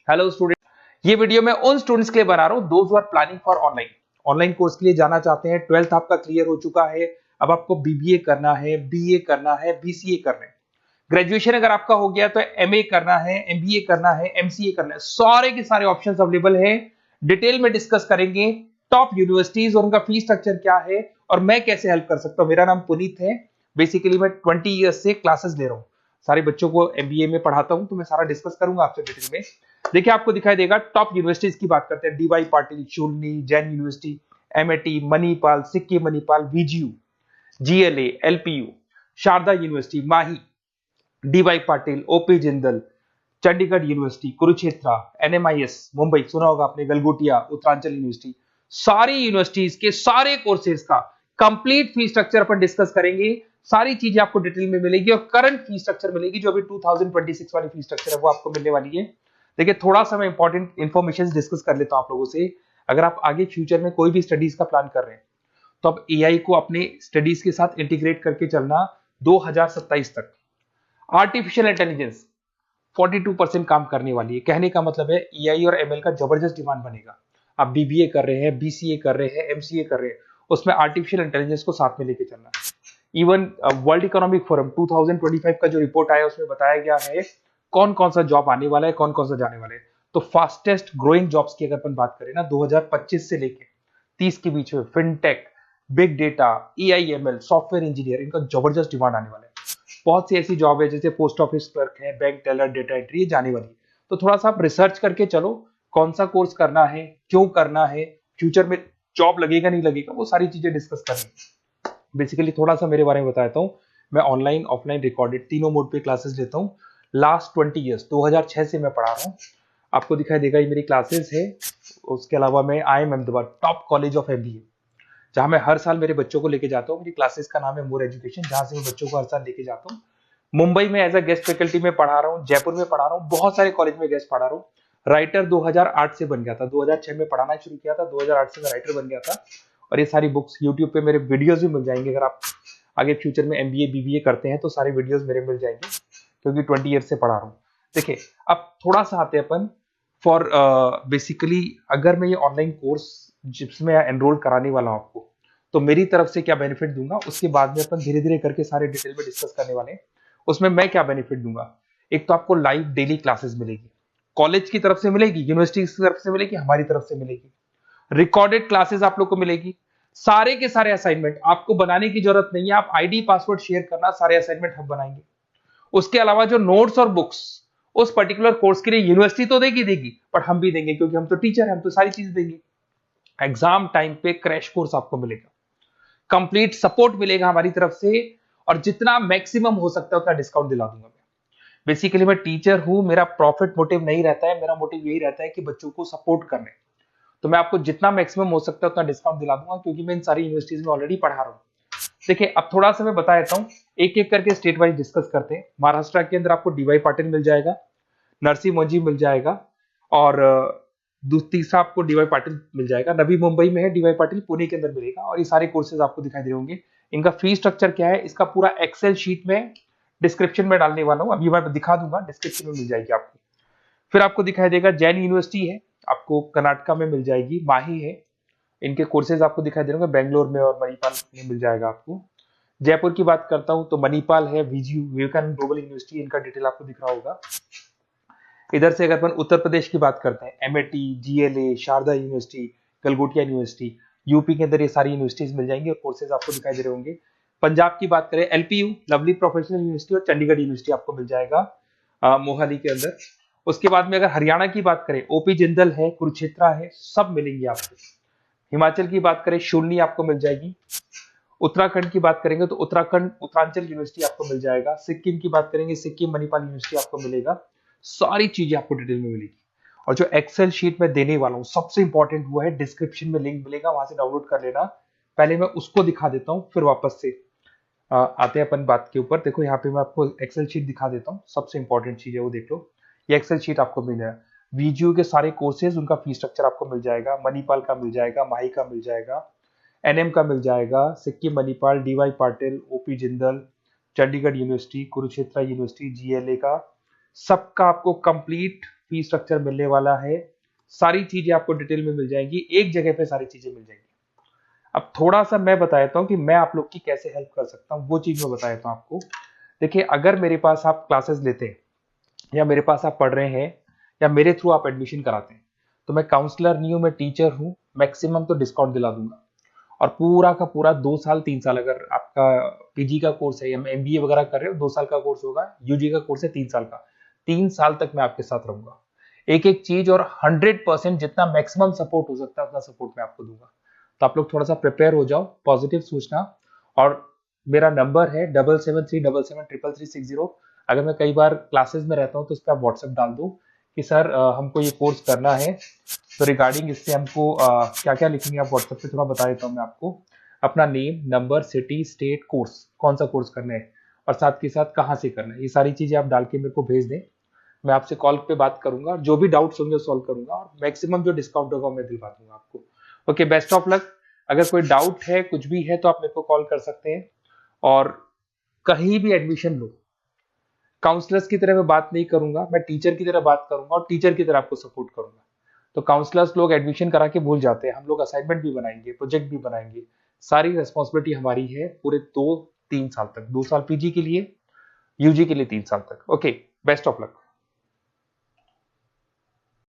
Hello student, ये video मैं उन स्टूडेंट्स के लिए बना रहा हूँ those who are planning for online course के लिए जाना चाहते हैं। 12th आपका क्लियर हो चुका है, अब आपको बीबीए करना है, बीए करना है, बीसीए करना है। ग्रेजुएशन अगर आपका हो गया तो एमए करना है, एमबीए करना है, एमसीए करना है। सारे के सारे ऑप्शंस अवेलेबल है। डिटेल में डिस्कस करेंगे टॉप यूनिवर्सिटीज और उनका फीस स्ट्रक्चर क्या है और मैं कैसे हेल्प कर सकता हूँ। मेरा नाम पुनीत है। बेसिकली मैं 20 ईयर्स से क्लासेस ले रहा हूँ, सारे बच्चों को एमबीए में पढ़ाता हूँ, तो मैं सारा डिस्कस करूंगा आपसे डिटेल में। देखिए आपको दिखाई देगा टॉप यूनिवर्सिटीज की बात करते हैं। DY Patil, Shoolini, Jain university, MIT, Manipal, Sikkim Manipal, VGU, GLA, LPU, Sharda university, Mahi, DY Patil, OP Jindal, Chandigarh university, Kurukshetra, NMIS Mumbai सुना होगा आपने, गलगोटिया, उत्तरांचल यूनिवर्सिटी। सारी यूनिवर्सिटीज के सारे कोर्सेज का कंप्लीट फीस स्ट्रक्चर पर डिस्कस करेंगे। सारी चीजें आपको डिटेल में मिलेगी और करंट फीस स्ट्रक्चर मिलेगी, जो अभी 2026 वाली फीस स्ट्रक्चर है वो आपको मिलने वाली है। देखिए थोड़ा सा मैं इंपॉर्टेंट इन्फॉर्मेशन डिस्कस कर लेता हूं आप लोगों से। अगर आप आगे फ्यूचर में कोई भी स्टडीज का प्लान कर रहे हैं तो आप एआई को अपने स्टडीज के साथ इंटीग्रेट करके चलना। 2027 तक आर्टिफिशियल इंटेलिजेंस 42% काम करने वाली है। कहने का मतलब है एआई और एमएल का जबरदस्त डिमांड बनेगा। आप बीबीए कर रहे हैं, बीसीए कर रहे हैं, एमसीए कर रहे हैं, उसमें आर्टिफिशियल इंटेलिजेंस को साथ में लेके चलना। इवन वर्ल्ड इकोनॉमिक फोरम 2025 का जो रिपोर्ट आया उसमें बताया गया है कौन कौन सा जॉब आने वाला है, कौन कौन सा जाने वाला है। तो फास्टेस्ट ग्रोइंग जॉब्स की अगर अपन बात करें ना 2025 से लेके 30 के बीच में fintech, big data, AIML, software engineer, इनका जबरदस्त डिमांड आने वाला है। बहुत सी ऐसी जॉब है जैसे पोस्ट ऑफिस क्लर्क है, बैंक टेलर, डेटा एंट्री, ये जाने वाली है। तो थोड़ा सा आप रिसर्च करके चलो कौन सा कोर्स करना है, क्यों करना है, फ्यूचर में जॉब लगेगा नहीं लगेगा, वो सारी चीजें डिस्कस करनी। बेसिकली थोड़ा सा मेरे बारे में बताता हूँ। मैं ऑनलाइन ऑफलाइन रिकॉर्डेड तीनों मोड पे क्लासेस लेता हूँ। लास्ट 20 ईयर्स 2006 से मैं पढ़ा रहा हूँ। आपको दिखाई देगा ये मेरी क्लासेस है। उसके अलावा मैं IIM Ahmedabad top college of MBA, जहां मैं हर साल मेरे बच्चों को लेके जाता हूँ। मेरी क्लासेस का नाम है मोर एजुकेशन, जहां से मैं बच्चों को हर साल लेके जाता हूँ। मुंबई में एज अ गेस्ट फैकल्टी में पढ़ा रहा हूँ, जयपुर में पढ़ा रहा हूँ, बहुत सारे कॉलेज में गेस्ट पढ़ा रहा हूँ। राइटर 2008 से बन गया था, 2006 में पढ़ाना शुरू किया था, 2008 से मैं राइटर बन गया था। और ये सारी बुक्स यूट्यूब पे मेरे वीडियोस भी मिल जाएंगे। अगर आप आगे फ्यूचर में एमबीए बीबीए करते हैं तो सारे वीडियोस मेरे मिल जाएंगे, क्योंकि 20 ईयर से पढ़ा रहा हूँ। देखिए अब थोड़ा सा आते हैं अपन फॉर बेसिकली अगर मैं ये ऑनलाइन कोर्स जिसमें एनरोल कराने वाला हूँ आपको, तो मेरी तरफ से क्या बेनिफिट दूंगा उसके बाद में अपन धीरे धीरे करके सारे डिटेल में डिस्कस करने वाले हैं। उसमें मैं क्या बेनिफिट दूंगा, एक तो आपको लाइव डेली क्लासेस मिलेगी, कॉलेज की तरफ से मिलेगी, यूनिवर्सिटी की तरफ से मिलेगी, हमारी तरफ से मिलेगी। रिकॉर्डेड क्लासेस आप लोग को मिलेगी। सारे के सारे असाइनमेंट आपको बनाने की जरूरत नहीं है, आप आईडी पासवर्ड शेयर करना, सारे असाइनमेंट हम बनाएंगे। उसके अलावा जो नोट्स और बुक्स उस पर्टिकुलर कोर्स के लिए यूनिवर्सिटी तो देगी, पर हम भी देंगे, क्योंकि हम तो टीचर हैं, हम तो सारी चीज देंगे। एग्जाम टाइम पे क्रैश कोर्स आपको मिलेगा, कंप्लीट सपोर्ट मिलेगा हमारी तरफ से, और जितना मैक्सिमम हो सकता है उतना डिस्काउंट दिला दूंगा मैं। बेसिकली मैं टीचर हूं, मेरा प्रॉफिट मोटिव नहीं रहता है, मेरा मोटिव यही रहता है कि बच्चों को सपोर्ट करने। तो मैं आपको जितना मैक्सिमम हो सकता है उतना डिस्काउंट दिला दूंगा, क्योंकि मैं इन सारी यूनिवर्सिटीज में ऑलरेडी पढ़ा रहा हूँ। देखिए अब थोड़ा सा मैं बता देता हूँ, एक एक करके स्टेट वाइज डिस्कस करते हैं। महाराष्ट्र के अंदर आपको डीवाई पाटिल मिल जाएगा, नरसी मोंजी मिल जाएगा, और तीसरा आपको डीवाई पाटिल मिल जाएगा। नवी मुंबई में है डीवाई पाटिल, पुणे के अंदर मिलेगा। और ये सारे कोर्सेज आपको दिखाई दे होंगे। इनका फीस स्ट्रक्चर क्या है, इसका पूरा एक्सेल शीट में डिस्क्रिप्शन में डालने वाला हूँ, अभी मैं दिखा दूंगा, डिस्क्रिप्शन में मिल जाएगी आपको। फिर आपको दिखाई देगा जैन यूनिवर्सिटी है, आपको कर्नाटका में मिल जाएगी, माही है, इनके कोर्सेज आपको दिखाई दे होंगे, बेंगलोर में और मणिपाल में मिल जाएगा आपको। जयपुर की बात करता हूं तो मणिपाल है, वीजीयू, विवेकानंद ग्लोबल यूनिवर्सिटी, इनका डिटेल आपको दिख रहा होगा। इधर से अगर अपन उत्तर प्रदेश की बात करते हैं, MIT, GLA, Sharda university, Galgotia university, UP के अंदर ये सारी यूनिवर्सिटीज मिल जाएंगी और कोर्सेज आपको दिखाई दे रहे होंगे। पंजाब की बात करें, एलपीयू, लवली प्रोफेशनल यूनिवर्सिटी, और चंडीगढ़ यूनिवर्सिटी आपको मिल जाएगा मोहाली के अंदर। उसके बाद में अगर हरियाणा की बात करें, ओपी जिंदल है, कुरुक्षेत्र है, सब मिलेंगे आपको। हिमाचल की बात करें, शूलनी आपको मिल जाएगी। उत्तराखंड की बात करेंगे तो उत्तराखंड उत्तरांचल यूनिवर्सिटी आपको मिल जाएगा। सिक्किम की बात करेंगे, सिक्किम मणिपाल यूनिवर्सिटी आपको मिलेगा। सारी चीजें आपको डिटेल में मिलेगी। और जो एक्सेल शीट में देने वाला हूँ सबसे इंपॉर्टेंट वो है, डिस्क्रिप्शन में लिंक मिलेगा, वहां से डाउनलोड कर लेना। पहले मैं उसको दिखा देता हूँ, फिर वापस से आते हैं अपन बात के ऊपर। देखो यहाँ पे मैं आपको एक्सेल शीट दिखा देता हूँ, सबसे इंपॉर्टेंट चीज है वो देख लो। ये एक्सेल शीट आपको मिल जाएगा। वीजीयू के सारे कोर्सेज, उनका फीस स्ट्रक्चर आपको मिल जाएगा। मणिपाल का मिल जाएगा, माही का मिल जाएगा, एनएम का मिल जाएगा, Sikkim Manipal, DY Patil, OP Jindal, Chandigarh university, Kurukshetra university, GLA का, सबका आपको कंप्लीट फी स्ट्रक्चर मिलने वाला है, सारी चीजें आपको डिटेल में मिल जाएंगी, एक जगह पे सारी चीजें मिल जाएंगी। अब थोड़ा सा मैं बता देता हूँ कि मैं आप लोग की कैसे हेल्प कर सकता हूँ, वो चीज मैं बता देता हूँ आपको। देखिए, अगर मेरे पास आप क्लासेस लेते हैं या मेरे पास आप पढ़ रहे हैं या मेरे थ्रू आप एडमिशन कराते हैं, तो मैं काउंसलर नहीं हूँ, मैं टीचर हूँ, मैक्सिमम तो डिस्काउंट दिला दूंगा। और पूरा का पूरा 2 साल 3 साल, अगर आपका पीजी का कोर्स है या एमबीए वगैरह कर रहे हो, 2 साल का कोर्स होगा, यूजी का कोर्स है 3 साल का, 3 साल तक मैं आपके साथ रहूंगा। एक एक चीज और 100% जितना मैक्सिमम सपोर्ट हो सकता है उतना सपोर्ट मैं आपको दूंगा। तो आप लोग थोड़ा सा प्रिपेयर हो जाओ, पॉजिटिव सोचना। और मेरा नंबर है 7737773360। अगर मैं कई बार क्लासेस में रहता हूँ तो उस पर आप व्हाट्सएप डाल दो कि सर हमको ये कोर्स करना है, तो रिगार्डिंग इससे हमको क्या क्या लिखेंगे आप व्हाट्सएप पे थोड़ा बता देता हूँ मैं आपको। अपना name, number, city, state, course, कौन सा कोर्स करना है और साथ के साथ कहाँ से करना है, ये सारी चीजें आप डाल के मेरे को भेज दें। मैं आपसे कॉल पे बात करूंगा, जो भी डाउट्स होंगे सॉल्व करूंगा और मैक्सिमम जो डिस्काउंट होगा मैं दिलवा दूंगा आपको। Okay, best of luck. अगर कोई डाउट है, कुछ भी है, तो आप मेरे को कॉल कर सकते हैं। और कहीं भी एडमिशन लो, काउंसलर्स की तरह मैं बात नहीं करूंगा, मैं टीचर की तरह बात करूंगा और टीचर की तरह आपको सपोर्ट करूंगा। तो काउंसलर्स लोग एडमिशन करा के भूल जाते हैं, हम लोग असाइनमेंट भी बनाएंगे, प्रोजेक्ट भी बनाएंगे। सारी रिस्पॉन्सिबिलिटी हमारी है पूरे 2-3 साल तक, 2 साल पीजी के लिए, यूजी के लिए 3 साल तक। Okay, best of luck.